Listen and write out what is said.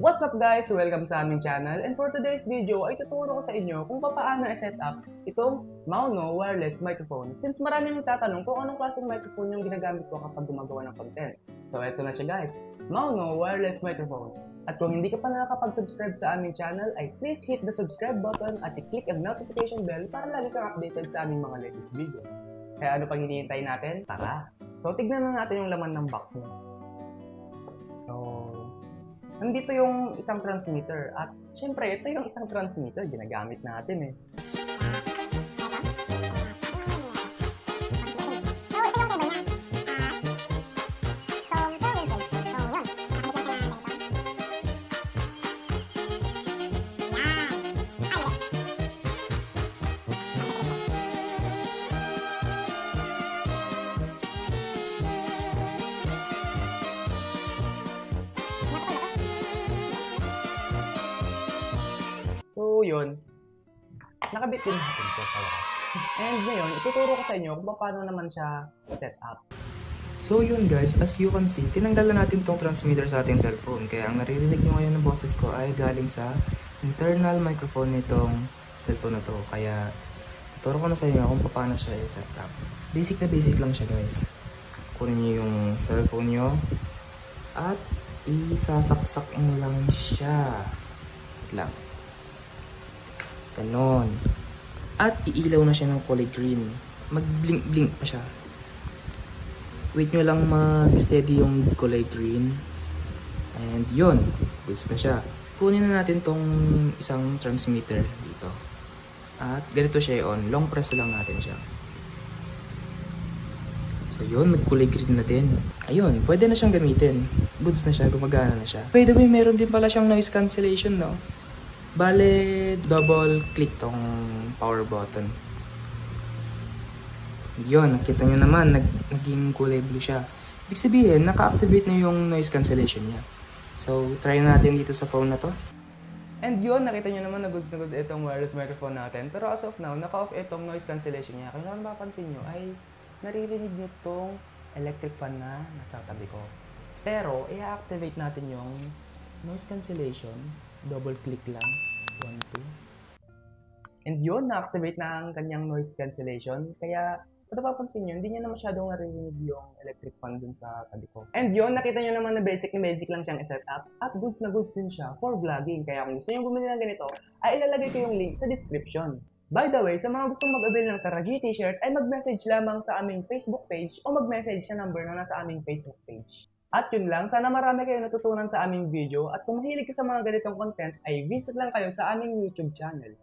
What's up guys? Welcome sa aming channel, and for today's video ay tuturo ko sa inyo kung paano i-set up itong Mauno wireless microphone, since maraming nagtatanong kung anong klaseng microphone yung ginagamit ko kapag gumagawa ng content. So eto na siya guys, Mauno wireless microphone. At kung hindi ka pa nakakapag-subscribe sa aming channel ay please hit the subscribe button at i-click ang notification bell para lagi kang updated sa aming mga latest video. Kaya ano pang hinihintay natin? Tara! So tignan na natin yung laman ng box niya. So, nandito yung isang transmitter at syempre ito yung isang transmitter ginagamit natin eh. So yun, nakabit din natin ito sa wakas. And ngayon, ituturo ko sa inyo kung paano naman siya set up. So yun guys, as you can see, tinanggal na natin tong transmitter sa ating cellphone. Kaya ang naririnig nyo ngayon ng boses ko ay galing sa internal microphone nitong cellphone na to. Kaya tuturo ko na sa inyo kung paano siya i-set up. Basic na basic lang siya guys. Kunin nyo yung cellphone nyo at isasaksak nyo lang siya. Wait lang. Ganon. At iilaw na siya ng kulay green. Mag-blink-blink pa siya. Wait nyo lang mag-steady yung kulay green. And yun, goods na siya. Kunin na natin tong isang transmitter dito. At ganito siya on. Long press lang natin siya. So yun, nagkulay green na din. Ayun, pwede na siyang gamitin. Goods na siya, gumagana na siya. By the way, meron din pala siyang noise cancellation, no? Bale, double click tong power button. Yun, nakita nyo naman, naging kulay blue siya. Ibig sabihin, naka-activate na yung noise cancellation niya. So, try natin dito sa phone na to. And yun, nakita nyo naman na goods itong wireless microphone natin. Pero as of now, naka-off itong noise cancellation niya. Kung napapansin nyo ay naririnig nyo tong electric fan na nasa tabi ko. Pero, i-activate natin yung noise cancellation. Double click lang. 1, 2. And yun, na-activate na ang kanyang noise cancellation. Kaya, kung napapansin nyo, hindi nyo na masyadong naririnig yung electric fan dun sa tabi ko. And yun, nakita nyo naman na basic lang siyang i-set up. At goods na goods din siya for vlogging. Kaya kung gusto nyo bumili ng ganito, ay ilalagay ko yung link sa description. By the way, sa mga gustong mag-avail ng Tara G t-shirt, ay mag-message lamang sa aming Facebook page o mag-message sa number na nasa aming Facebook page. At yun lang, sana marami kayo natutunan sa aming video at kung mahilig ka sa mga ganitong content ay visit lang kayo sa aming YouTube channel.